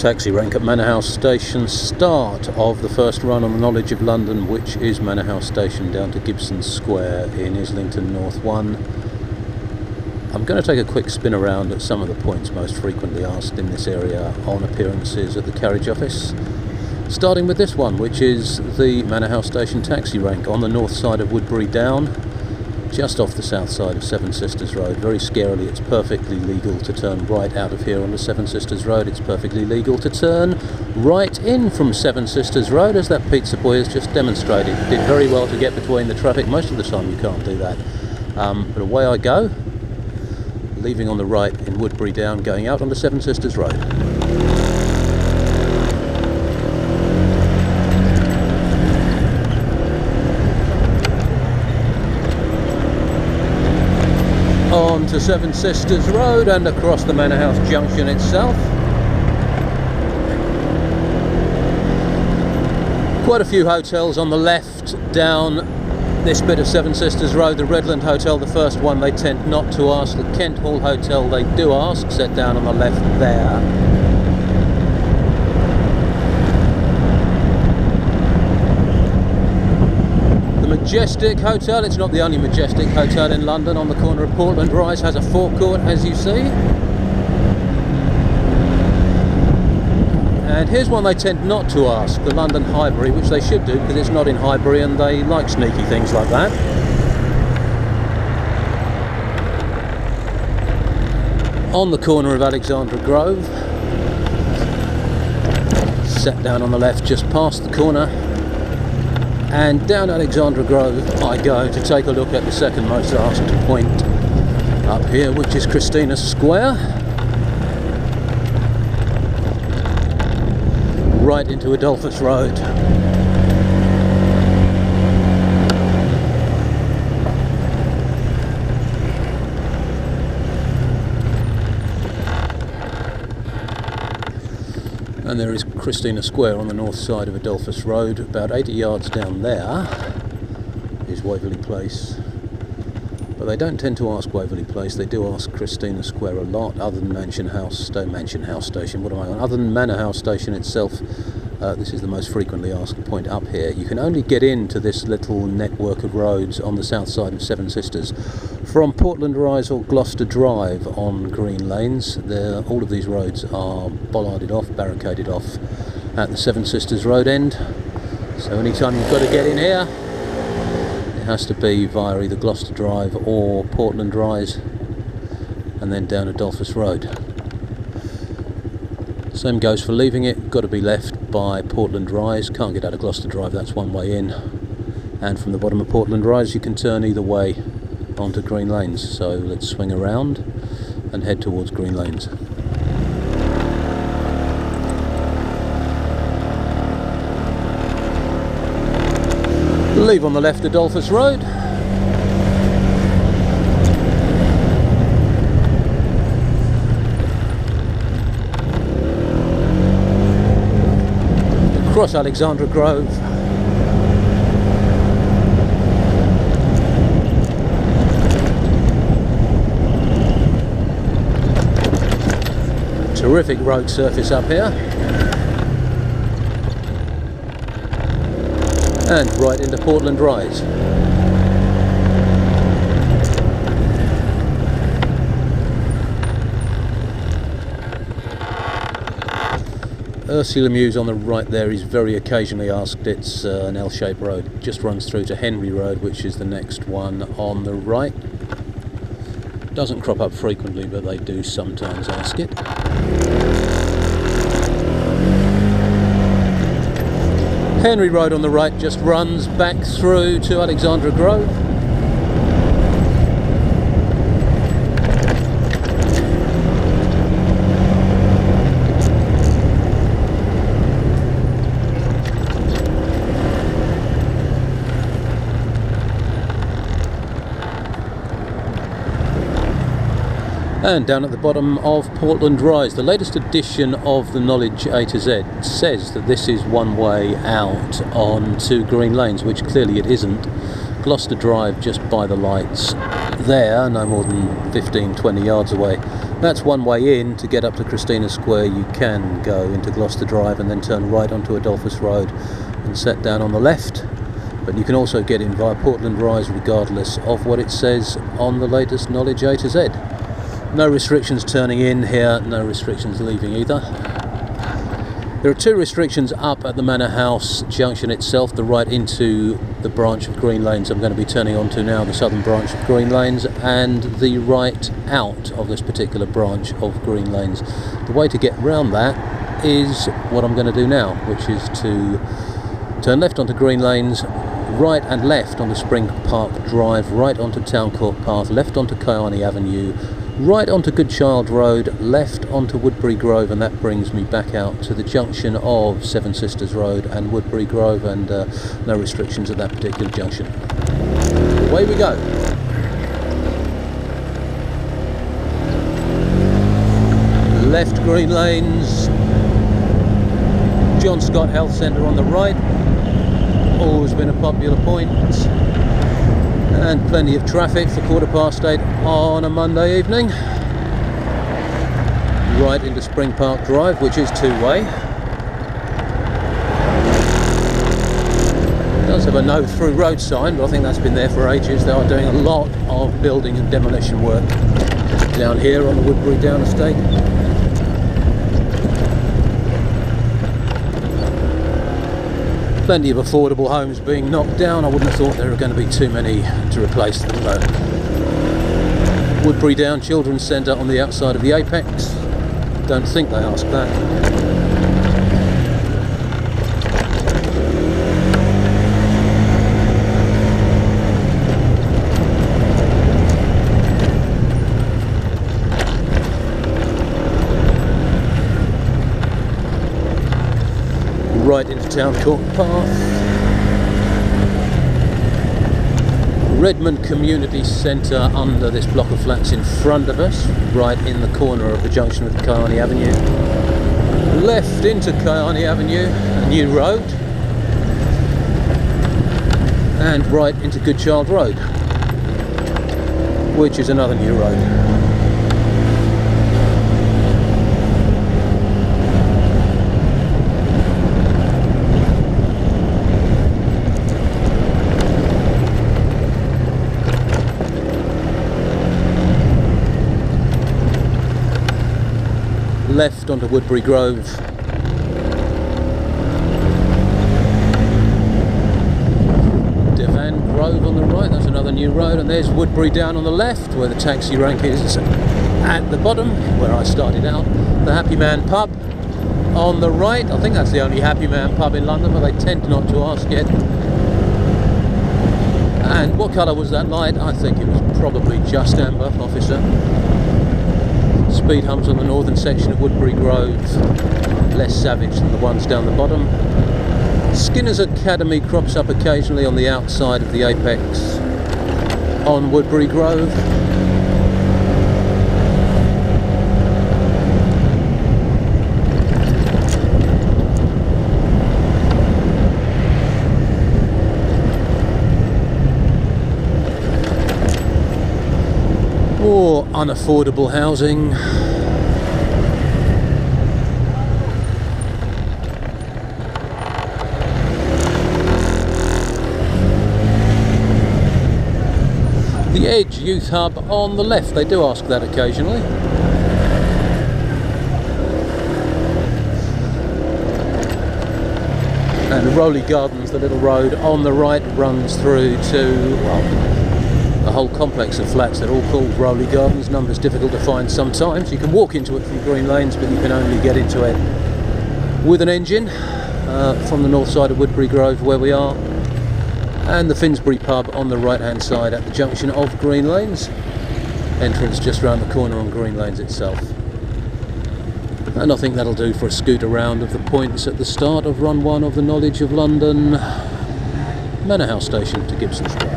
taxi rank at Manor House Station, start of the first run on the knowledge of London, which is Manor House Station down to Gibson Square in Islington North 1. I'm going to take a quick spin around at some of the points most frequently asked in this area on appearances at the carriage office, starting with this one, which is the Manor House Station taxi rank on the north side of Woodbury Down, just off the south side of Seven Sisters Road. Very scarily, it's perfectly legal to turn right out of here onto Seven Sisters Road. It's perfectly legal to turn right in from Seven Sisters Road, as that pizza boy has just demonstrated. Did very well to get between the traffic. Most of the time you can't do that. But away I go, leaving on the right in Woodbury Down, going out onto Seven Sisters Road. On to Seven Sisters Road and across the Manor House Junction itself. Quite a few hotels on the left down this bit of Seven Sisters Road. The Redland Hotel, the first one, they tend not to ask. The Kent Hall Hotel, they do ask, set down on the left there. Majestic Hotel, it's not the only Majestic Hotel in London, on the corner of Portland Rise, has a forecourt, as you see. And here's one they tend not to ask, the London Highbury, which they should do because it's not in Highbury and they like sneaky things like that. On the corner of Alexandra Grove, set down on the left just past the corner. And down Alexandra Grove I go to take a look at the second most asked point up here, which is Christina Square. Right into Adolphus Road. And there is Christina Square on the north side of Adolphus Road. About 80 yards down there is Waverley Place. But they don't tend to ask Waverley Place, they do ask Christina Square a lot, other than Manor House Station, what am I on? Other than Manor House Station itself, this is the most frequently asked point up here. You can only get into this little network of roads on the south side of Seven Sisters from Portland Rise or Gloucester Drive on green lanes. All of these roads are bollarded off, barricaded off at the Seven Sisters Road end. So anytime you've got to get in here, it has to be via either Gloucester Drive or Portland Rise and then down Adolphus Road. Same goes for leaving it, got to be left by Portland Rise. Can't get out of Gloucester Drive, that's one way in. And from the bottom of Portland Rise you can turn either way onto Green Lanes. So let's swing around and head towards Green Lanes. Leave on the left Adolphus Road. Across Alexandra Grove. Terrific road surface up here. And right into Portland Rise. Ursula Mews on the right there is very occasionally asked. It's an L-shaped road. Just runs through to Henry Road, which is the next one on the right. Doesn't crop up frequently, but they do sometimes ask it. Henry Road on the right just runs back through to Alexandra Grove. And down at the bottom of Portland Rise, the latest edition of the Knowledge A to Z says that this is one way out onto Green Lanes, which clearly it isn't. Gloucester Drive just by the lights there, no more than 15-20 yards away. That's one way in. To get up to Christina Square you can go into Gloucester Drive and then turn right onto Adolphus Road and set down on the left, but you can also get in via Portland Rise regardless of what it says on the latest Knowledge A to Z. No restrictions turning in here, no restrictions leaving either. There are two restrictions up at the Manor House junction itself, the right into the branch of Green Lanes I'm going to be turning onto now, the southern branch of Green Lanes, and the right out of this particular branch of Green Lanes. The way to get round that is what I'm going to do now, which is to turn left onto Green Lanes, right and left onto Spring Park Drive, right onto Town Court Path, left onto Kayani Avenue, right onto Good Child Road, left onto Woodbury Grove, and that brings me back out to the junction of Seven Sisters Road and Woodbury Grove, and no restrictions at that particular junction. Away we go. Left Green Lanes, John Scott Health Centre on the right, always been a popular point. And plenty of traffic for 8:15 on a Monday evening. Right into Spring Park Drive, which is two-way. It does have a no through road sign, but I think that's been there for ages. They are doing a lot of building and demolition work down here on the Woodbury Down estate. Plenty of affordable homes being knocked down. I wouldn't have thought there were going to be too many to replace them though. Woodbury Down Children's Centre on the outside of the Apex. Don't think they asked that. Right into Town Court Path. Redmond Community Centre under this block of flats in front of us, right in the corner of the junction with Kayani Avenue. Left into Kayani Avenue, a new road, and right into Good Child Road, which is another new road. Left onto Woodbury Grove. Devan Grove on the right, that's another new road, and there's Woodbury Down on the left, where the taxi rank is at the bottom, where I started out. The Happy Man pub on the right. I think that's the only Happy Man pub in London, but they tend not to ask it. And what colour was that light? I think it was probably just amber, officer. Speed humps on the northern section of Woodbury Grove, less savage than the ones down the bottom. Skinner's Academy crops up occasionally on the outside of the Apex on Woodbury Grove. Or unaffordable housing. The Edge Youth Hub on the left, they do ask that occasionally. And Rowley Gardens, the little road on the right, runs through to, well, a whole complex of flats that are all called Rowley Gardens. Numbers difficult to find sometimes. You can walk into it from Green Lanes, but you can only get into it with an engine from the north side of Woodbury Grove, where we are. And the Finsbury pub on the right hand side at the junction of Green Lanes. Entrance just round the corner on Green Lanes itself. And I think that'll do for a scoot around of the points at the start of Run 1 of the Knowledge of London Manor House Station to Gibson Street.